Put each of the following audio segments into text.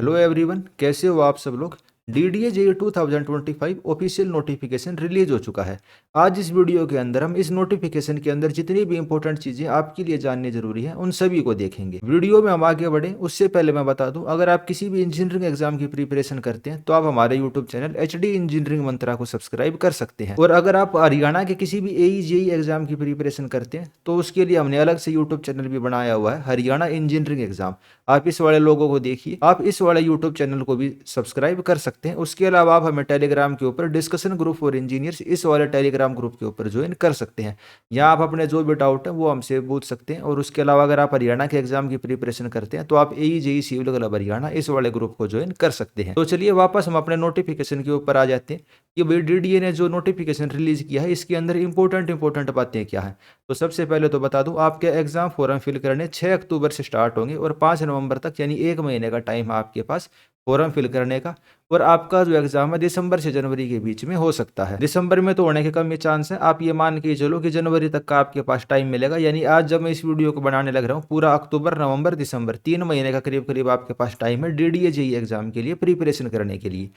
Hello everyone, कैसे हो आप सब लोग। DDA JEE 2025 official notification release हो चुका है। आज इस वीडियो के अंदर हम इस नोटिफिकेशन के अंदर जितनी भी इंपॉर्टेंट चीज़ें आपके लिए जाननी जरूरी है उन सभी को देखेंगे। वीडियो में हम आगे बढ़े उससे पहले मैं बता दूं, अगर आप किसी भी इंजीनियरिंग एग्जाम की प्रिपरेशन करते हैं तो आप हमारे यूट्यूब चैनल HD इंजीनियरिंग मंत्रा को सब्सक्राइब कर सकते हैं। और अगर आप हरियाणा के किसी भी AE JEE एग्जाम की प्रिपरेशन करते हैं तो उसके लिए हमने अलग से यूट्यूब चैनल भी बनाया हुआ है, हरियाणा इंजीनियरिंग एग्जाम। आप इस वाले लोगों को देखिए, आप इस वाले यूट्यूब चैनल को भी सब्सक्राइब कर सकते हैं। उसके अलावा आप हमें टेलीग्राम के ऊपर डिस्कशन ग्रुप फॉर इंजीनियर्स, इस वाले टेलीग्राम ग्रुप के ऊपर ज्वाइन कर सकते हैं। यहाँ आप अपने जो भी डाउट है वो हमसे पूछ सकते हैं। और उसके अलावा अगर आप हरियाणा के एग्जाम की प्रिपरेशन करते हैं तो आप AE JEE civil club Haryana इस वाले ग्रुप को ज्वाइन कर सकते हैं। तो चलिए वापस हम अपने नोटिफिकेशन के ऊपर आ जाते हैं कि भाई DDA ने जो नोटिफिकेशन रिलीज किया है इसके अंदर इंपॉर्टेंट बातें क्या है। तो सबसे पहले तो बता दूं, आपके एग्जाम फॉर्म फिल करने 6 अक्टूबर से स्टार्ट होंगे और 5 नवंबर तक यानी 1 महीने का टाइम है आपके पास फॉर्म फिल करने का। और आपका जो एग्जाम है दिसंबर से जनवरी के बीच में हो सकता है। दिसंबर में तो होने के कम ही चांस है, आप ये मान के चलो कि जनवरी तक का आपके पास टाइम मिलेगा। यानी आज जब मैं इस वीडियो को बनाने लग रहा हूँ, पूरा अक्टूबर नवंबर दिसंबर 3 महीने का करीब करीब आपके पास टाइम है DDA JEE एग्जाम के लिए प्रिपरेशन करने के लिए।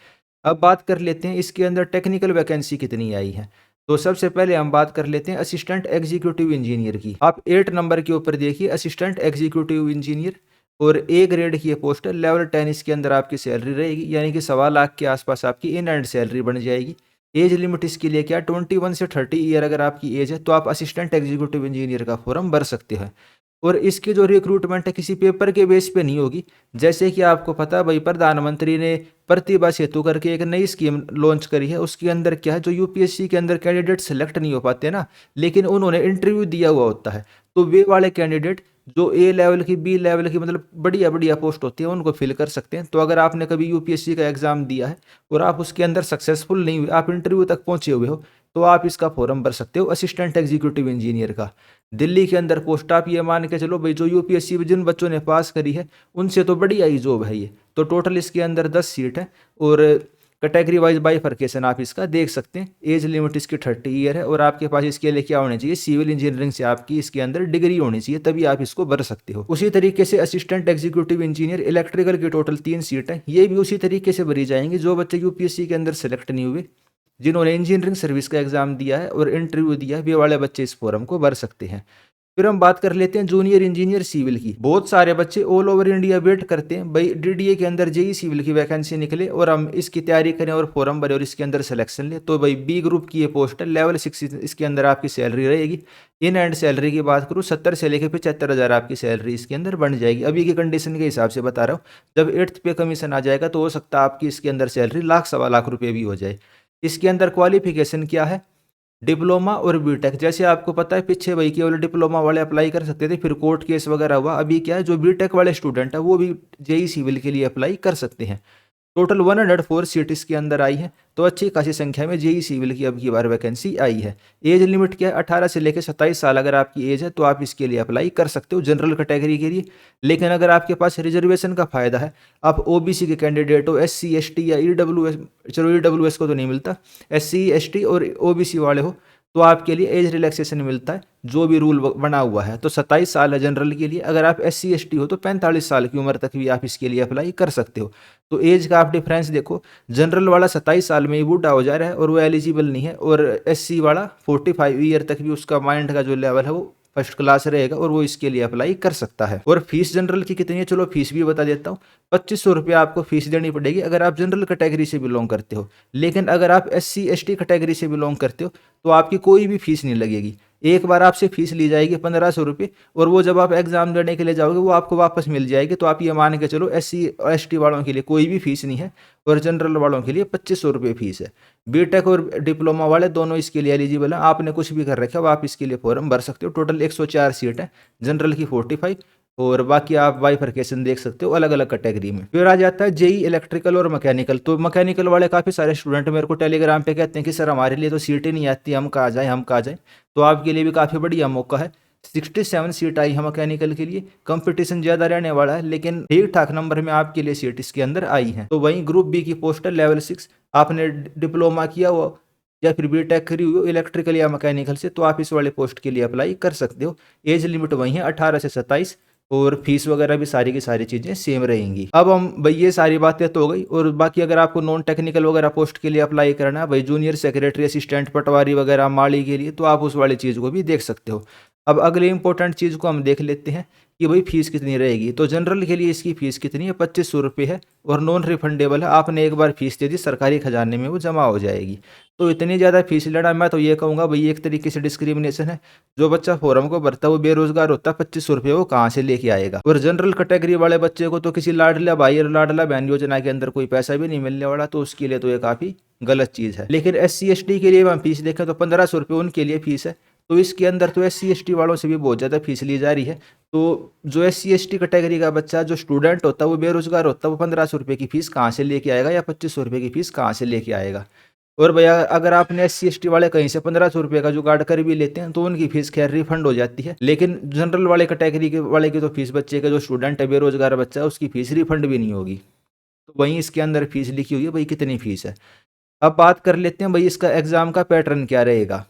अब बात कर लेते हैं इसके अंदर टेक्निकल वैकेंसी कितनी आई है। तो सबसे पहले हम बात कर लेते हैं असिस्टेंट एग्जीक्यूटिव इंजीनियर की। आप 8 नंबर के ऊपर देखिए, असिस्टेंट एग्जीक्यूटिव इंजीनियर और A ग्रेड की ये पोस्ट है। लेवल 10 इसके अंदर आपकी सैलरी रहेगी, यानी कि 1.25 लाख के आसपास आपकी इन एंड सैलरी बन जाएगी। एज लिमिट इसके लिए क्या, 21 से 30 ईयर अगर आपकी एज है तो आप असिस्टेंट एग्जीक्यूटिव इंजीनियर का फॉर्म भर सकते हैं। और इसकी जो रिक्रूटमेंट है किसी पेपर के बेस पे नहीं होगी। जैसे कि आपको पता है भाई, प्रधानमंत्री ने प्रतिभा सेतु करके एक नई स्कीम लॉन्च करी है। उसके अंदर क्या है, जो UPSC के अंदर कैंडिडेट सेलेक्ट नहीं हो पाते ना, लेकिन उन्होंने इंटरव्यू दिया हुआ होता है, तो वे वाले कैंडिडेट जो A लेवल की B लेवल की मतलब बढ़िया बढ़िया पोस्ट होती है उनको फिल कर सकते हैं। तो अगर आपने कभी UPSC का एग्जाम दिया है और आप उसके अंदर सक्सेसफुल नहीं हुए, आप इंटरव्यू तक पहुंचे हुए हो, तो आप इसका फॉर्म भर सकते हो असिस्टेंट एग्जीक्यूटिव इंजीनियर का। दिल्ली के अंदर पोस्ट आप ये मान के चलो भाई, जो UPSC जिन बच्चों ने पास करी है उनसे तो बढ़िया ही जॉब है ये। तो टोटल इसके अंदर 10 सीट है और कैटेगरी वाइज बाइफर्केशन आप इसका देख सकते हैं। एज लिमिट इसकी 30 ईयर है और आपके पास इसके लिए क्या होना चाहिए, सिविल इंजीनियरिंग से आपकी इसके अंदर डिग्री होनी चाहिए, तभी आप इसको भर सकते हो। उसी तरीके से असिस्टेंट एग्जीक्यूटिव इंजीनियर इलेक्ट्रिकल की टोटल 3 सीट है, ये भी उसी तरीके से भरी जाएंगी। जो बच्चे UPSC के अंदर सेलेक्ट नहीं हुए, जिन्होंने इंजीनियरिंग सर्विस का एग्जाम दिया है और इंटरव्यू दिया है, वे वाले बच्चे इस फॉर्म को भर सकते हैं। फिर हम बात कर लेते हैं जूनियर इंजीनियर सिविल की। बहुत सारे बच्चे ऑल ओवर इंडिया वेट करते हैं भाई DDA के अंदर JEE सिविल की वैकेंसी निकले और हम इसकी तैयारी करें और फॉर्म भरें और इसके अंदर सिलेक्शन ले। तो भाई B ग्रुप की ये पोस्ट है, लेवल 6 इसके अंदर आपकी सैलरी रहेगी। इन एंड सैलरी की बात करूँ 70 से लेकर 75,000 आपकी सैलरी इसके अंदर बन जाएगी। अभी की कंडीशन के हिसाब से बता रहा हूँ, जब 8th पे कमीशन आ जाएगा तो हो सकता है आपकी इसके अंदर सैलरी लाख 1.25 लाख रुपये भी हो जाए। इसके अंदर क्वालिफिकेशन क्या है, डिप्लोमा और बीटेक। जैसे आपको पता है पीछे भाई केवल डिप्लोमा वाले अप्लाई कर सकते थे, फिर कोर्ट केस वगैरह हुआ। अभी क्या है, जो बीटेक वाले स्टूडेंट है वो भी JEE सिविल के लिए अप्लाई कर सकते हैं। टोटल 104 सीट इसके अंदर आई है, तो अच्छी खासी संख्या में JEE सिविल की अब की बार वैकेंसी आई है। एज लिमिट क्या है, 18 से लेकर 27 साल अगर आपकी एज है तो आप इसके लिए अप्लाई कर सकते हो जनरल कैटेगरी के लिए। लेकिन अगर आपके पास रिजर्वेशन का फायदा है, आप OBC के कैंडिडेट हो, SC ST या EWS, चलो EWS को तो नहीं मिलता, SC ST और OBC वाले हो, तो आपके लिए एज रिलैक्सेशन मिलता है जो भी रूल बना हुआ है। तो 27 साल है जनरल के लिए, अगर आप SC ST हो तो 45 साल की उम्र तक भी आप इसके लिए अप्लाई कर सकते हो। तो एज का आप डिफरेंस देखो, जनरल वाला 27 साल में ही बूढ़ा हो जा रहा है और वो एलिजिबल नहीं है, और SC वाला 45 ईयर तक भी उसका माइंड का जो लेवल है वो फर्स्ट क्लास रहेगा और वो इसके लिए अप्लाई कर सकता है। और फीस जनरल की कितनी है, चलो फीस भी बता देता हूँ। 2500 रुपये आपको फीस देनी पड़ेगी अगर आप जनरल कैटेगरी से बिलोंग करते हो। लेकिन अगर आप SC ST कैटेगरी से बिलोंग करते हो तो आपकी कोई भी फीस नहीं लगेगी। एक बार आपसे फीस ली जाएगी 1500 रुपये, और वो जब आप एग्जाम देने के लिए जाओगे वो आपको वापस मिल जाएगी। तो आप ये मान के चलो SC ST वालों के लिए कोई भी फीस नहीं है और जनरल वालों के लिए 2500 रुपये फीस है। बीटेक और डिप्लोमा वाले दोनों इसके लिए एलिजिबल हैं। आपने कुछ भी कर रखा है आप इसके लिए फॉर्म भर सकते हो। टोटल 104 सीट है, जनरल की 45 और बाकी आप बाइफर्केशन देख सकते हो अलग अलग कैटेगरी में। फिर आ जाता है JEE इलेक्ट्रिकल और मैकेनिकल। तो मैकेनिकल वाले काफ़ी सारे स्टूडेंट मेरे को टेलीग्राम पे कहते हैं कि सर हमारे लिए तो सीटें नहीं आती, हम कहाँ जाएं हम कहाँ जाएं। तो आपके लिए भी काफ़ी बढ़िया मौका है। 67 सीट आई है मैकेनिकल के लिए, कंपटीशन ज़्यादा रहने वाला है लेकिन ठीक ठाक नंबर में आपके लिए सीट इसके अंदर आई है। तो वहीं ग्रुप B की पोस्ट है लेवल 6, आपने डिप्लोमा किया हुआ या फिर बीटेक करी हुई हो इलेक्ट्रिकल या मैकेनिकल से, तो आप इस वाले पोस्ट के लिए अप्लाई कर सकते हो। एज लिमिट वही है 18 से 27 और फीस वगैरह भी सारी की सारी चीज़ें सेम रहेंगी। अब हम भाई ये सारी बातें तो हो गई, और बाकी अगर आपको नॉन टेक्निकल वगैरह पोस्ट के लिए अप्लाई करना है भाई, जूनियर सेक्रेटरी असिस्टेंट पटवारी वगैरह माली के लिए, तो आप उस वाली चीज़ को भी देख सकते हो। अब अगले इंपॉर्टेंट चीज़ को हम देख लेते हैं कि भाई फीस कितनी रहेगी। तो जनरल के लिए इसकी फ़ीस कितनी है, 2500 रुपये है, और नॉन रिफंडेबल है। आपने एक बार फीस दे दी, सरकारी खजाने में वो जमा हो जाएगी। तो इतनी ज़्यादा फीस लेना, मैं तो ये कहूँगा भाई एक तरीके से डिस्क्रिमिनेशन है। जो बच्चा फॉर्म को भरता है वो बेरोजगार होता है, 2500 रुपये वो कहाँ से लेके आएगा। और जनरल कैटेगरी वाले बच्चे को तो किसी लाडला भाई और लाडला बहन योजना के अंदर कोई पैसा भी नहीं मिलने वाला, तो उसके लिए तो ये काफ़ी गलत चीज़ है। लेकिन SC ST के लिए हम फीस देखें तो 1500 रुपये उनके लिए फीस है। तो इसके अंदर तो SC ST वालों से भी बहुत ज़्यादा फीस ली जा रही है। तो जो SC ST कैटेगरी का बच्चा जो स्टूडेंट होता है वो बेरोजगार होता है, वो 1500 रुपये की फीस कहाँ से लेके आएगा, या 2500 रुपये की फीस कहाँ से लेके आएगा। और भैया अगर आपने SC ST वाले कहीं से 1500 रुपये का जुगाड़ कर भी लेते हैं तो उनकी फीस खैर रिफंड हो जाती है। लेकिन जनरल वाले कैटेगरी के वाले की तो फीस, बच्चे का जो स्टूडेंट है बेरोजगार बच्चा है, उसकी फीस रिफंड भी नहीं होगी। तो वहीं इसके अंदर फीस लिखी हुई है भाई कितनी फीस है। अब बात कर लेते हैं भाई इसका एग्जाम का पैटर्न क्या रहेगा।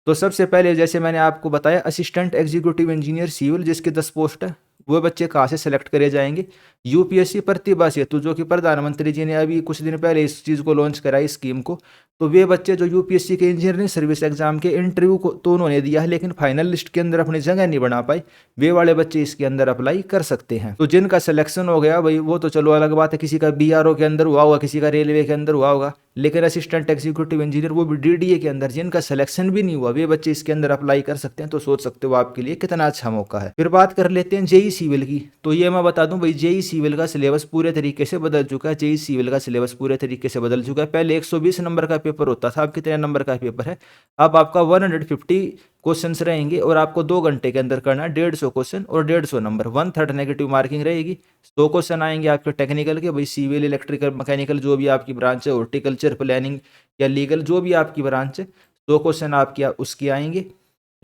तो सबसे पहले जैसे मैंने आपको बताया, असिस्टेंट एग्जीक्यूटिव इंजीनियर सिविल जिसके 10 पोस्ट है, वो बच्चे कहाँ से सेलेक्ट करे जाएंगे। UPSC प्रतिभा सेतु, जो कि प्रधानमंत्री जी ने अभी कुछ दिन पहले इस चीज़ को लॉन्च करा, इस स्कीम को। तो वे बच्चे जो UPSC के इंजीनियरिंग सर्विस एग्जाम के इंटरव्यू को तो उन्होंने दिया है, लेकिन फाइनल लिस्ट के अंदर अपनी जगह नहीं बना पाए, वे वाले बच्चे इसके अंदर अप्लाई कर सकते हैं। तो जिनका सिलेक्शन हो गया भाई वो तो चलो अलग बात है, किसी का BRO के अंदर हुआ होगा, किसी का रेलवे के अंदर हुआ होगा। लेकिन असिस्टेंट एग्जीक्यूटिव इंजीनियर वो भी DDA के अंदर, जिनका सिलेक्शन भी नहीं हुआ, वे बच्चे इसके अंदर अप्लाई कर सकते हैं। तो सोच सकते हो आपके लिए कितना अच्छा मौका है। फिर बात कर लेते हैं JEE सिविल की। तो ये मैं बता दूं भाई, JEE सिविल का सिलेबस पूरे तरीके से बदल चुका है। JEE सिविल का सिलेबस पूरे तरीके से बदल चुका है। पहले 120 नंबर का पेपर होता था, अब कितने नंबर का पेपर है, अब आपका 150 क्वेश्चंस रहेंगे, और आपको 2 घंटे के अंदर करना है 150 क्वेश्चन और 150 नंबर। 1/3 नेगेटिव मार्किंग रहेगी। 100 क्वेश्चन आएंगे आपके टेक्निकल के, भाई सिविल, इलेक्ट्रिकल, मैकेनिकल जो भी आपकी ब्रांच है, हॉर्टिकल्चर, प्लानिंग या लीगल, जो भी आपकी ब्रांच है, 100 क्वेश्चन आपके उसके आएंगे।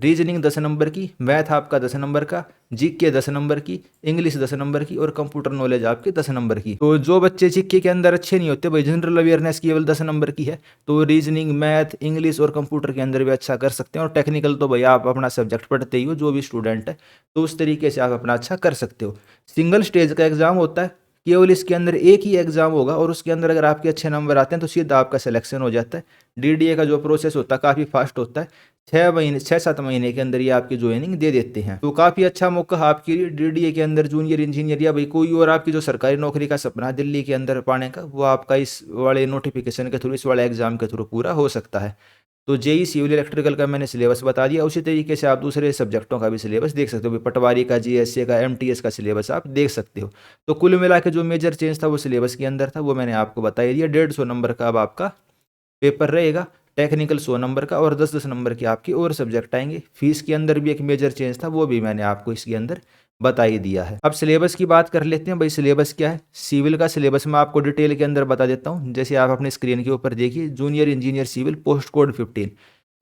रीजनिंग 10 नंबर की, मैथ आपका 10 नंबर का, GK 10 नंबर की, इंग्लिश 10 नंबर की, और कंप्यूटर नॉलेज आपके 10 नंबर की। तो जो बच्चे GK के अंदर अच्छे नहीं होते भाई, जनरल अवेयरनेस केवल 10 नंबर की है, तो रीजनिंग, मैथ, इंग्लिश और कंप्यूटर के अंदर भी अच्छा कर सकते हैं। और टेक्निकल तो भाई आप अपना सब्जेक्ट पढ़ते ही हो, जो भी स्टूडेंट है, तो उस तरीके से आप अपना अच्छा कर सकते हो। सिंगल स्टेज का एग्जाम होता है, केवल इसके अंदर एक ही एग्जाम होगा, और उसके अंदर अगर आपके अच्छे नंबर आते हैं तो सीधा आपका सिलेक्शन हो जाता है। DDA का जो प्रोसेस होता है काफ़ी फास्ट होता है, 6-7 महीने के अंदर ये आपकी ज्वाइनिंग दे देते हैं। तो काफ़ी अच्छा मौका है आपके लिए DDA के अंदर जूनियर इंजीनियर, या भाई कोई और आपकी जो सरकारी नौकरी का सपना है दिल्ली के अंदर पाने का, वो आपका इस वाले नोटिफिकेशन के थ्रू, इस वाले एग्जाम के थ्रू पूरा हो सकता है। तो JEE सिविल इलेक्ट्रिकल का मैंने सिलेबस बता दिया। उसी तरीके से आप दूसरे सब्जेक्टों का भी सिलेबस देख सकते हो, भाई पटवारी का, GSA का, MTS का सिलेबस आप देख सकते हो। तो कुल मिला के जो मेजर चेंज था वो सिलेबस के अंदर था, वो मैंने आपको बता ही दिया। 150 नंबर का अब आपका पेपर रहेगा, टेक्निकल 100 नंबर का, और 10-10 नंबर के आपके और सब्जेक्ट आएंगे। फीस के अंदर भी एक मेजर चेंज था, वो भी मैंने आपको इसके अंदर बता ही दिया है। अब सिलेबस की बात कर लेते हैं भाई, सिलेबस क्या है। सिविल का सिलेबस मैं आपको डिटेल के अंदर बता देता हूँ। जैसे आप अपने स्क्रीन के ऊपर देखिए, junior engineer civil, post code 15।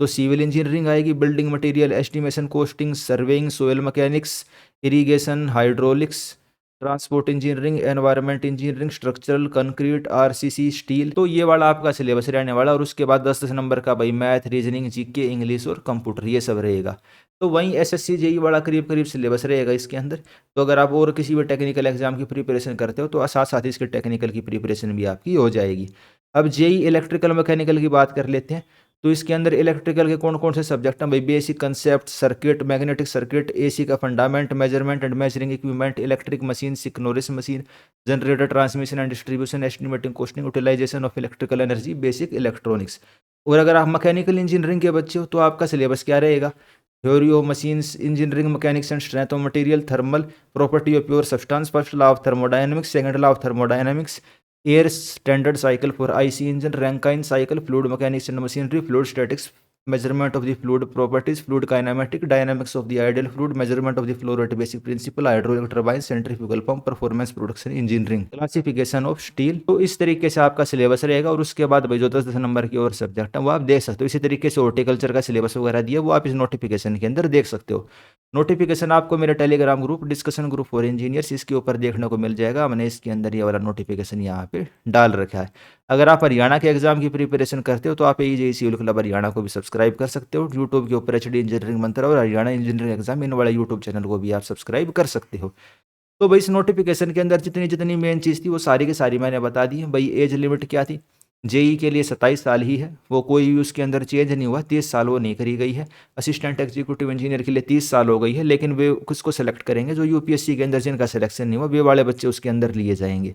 तो सिविल इंजीनियरिंग आएगी, building material, estimation, costing, surveying, soil mechanics, irrigation, hydraulics, transport engineering, environment engineering, structural, concrete, RCC, steel. तो ये वाला आपका सिलेबस रहने वाला, और उसके बाद 10-10 नंबर का भाई मैथ, रीजनिंग, GK, इंग्लिश और कंप्यूटर, ये सब रहेगा। तो वहीं SSC JEE वाला करीब करीब सिलेबस रहेगा इसके अंदर। तो अगर आप और किसी भी टेक्निकल एग्जाम की प्रिपरेशन करते हो तो साथ साथ इसके टेक्निकल की प्रिपरेशन भी आपकी हो जाएगी। अब JEE इलेक्ट्रिकल मैकेनिकल की बात कर लेते हैं। तो इसके अंदर इलेक्ट्रिकल के कौन कौन से सब्जेक्ट हैं भाई, basic concept, circuit, magnetic circuit, AC का fundament, measurement and measuring equipment, electric machine, synchronous machine, generator, transmission and distribution, estimating, costing, utilisation of electrical energy, basic electronics. और अगर आप मैकेनिकल इंजीनियरिंग के बच्चे हो तो आपका सिलेबस क्या रहेगा, theory of machines, engineering mechanics and strength of material, thermal, property of pure substance, first law of thermodynamics, second law of thermodynamics, air standard cycle for IC engine, Rankine cycle, fluid mechanics and machinery, fluid statics, measurement of the fluid properties, fluid kinematic, dynamics of the ideal fluid, measurement of the flow rate basic principle, hydraulic turbine, centrifugal pump, performance production engineering, classification of steel. तो इस तरीके से आपका syllabus रहेगा। और उसके बाद भाई जो 10-10 नंबर की और सब्जेक्ट है वो आप देख सकते हो। इसी तरीके से हॉर्टिकल्चर का सिलेबस वगैरह दिया, वो आप इस नोटिफिकेशन के अंदर देख सकते हो। नोटिफिकेशन आपको मेरे Telegram group discussion group for engineers इसके ऊपर देखने को मिल जाएगा। मैंने इसके अंदर ये वाला नोटिफिकेशन यहाँ पे डाल रखा है। अगर आप हरियाणा के एग्जाम की प्रिपरेशन करते हो तो आप AJE सिविल क्लब हरियाणा को भी सब्सक्राइब कर सकते हो। यूट्यूब के ऊपर HD इंजीनियरिंग मंत्र और हरियाणा इंजीनियरिंग एग्जाम इन वाला यूट्यूब चैनल को भी आप सब्सक्राइब कर सकते हो। तो भाई इस नोटिफिकेशन के अंदर जितनी जितनी मेन चीज़ थी वो सारी की सारी मैंने बता दी है। भाई एज लिमिट क्या थी, JEE के लिए 27 साल ही है, वो कोई भी उसके अंदर चेंज नहीं हुआ, 30 साल वो नहीं करी गई है। असिस्टेंट एग्जीक्यूटिव इंजीनियर के लिए 30 साल हो गई है, लेकिन वे किसको सेलेक्ट करेंगे, जो UPSC के अंदर जिनका सिलेक्शन नहीं हुआ वे वाले बच्चे उसके अंदर लिए जाएंगे।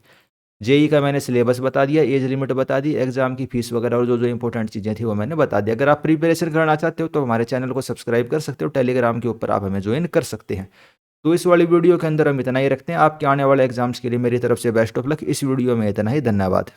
JEE का मैंने सिलेबस बता दिया, एज लिमिट बता दी, एग्जाम की फीस वगैरह और जो जो इंपॉर्टेंट चीज़ें थी वो मैंने बता दिया। अगर आप प्रिपरेशन करना चाहते हो तो हमारे चैनल को सब्सक्राइब कर सकते हो, टेलीग्राम के ऊपर आप हमें ज्वाइन कर सकते हैं। तो इस वाली वीडियो के अंदर हम इतना ही रखते हैं। आपके आने वाले एग्जाम्स के लिए मेरी तरफ से बेस्ट ऑफ लक। इस वीडियो में इतना ही, धन्यवाद।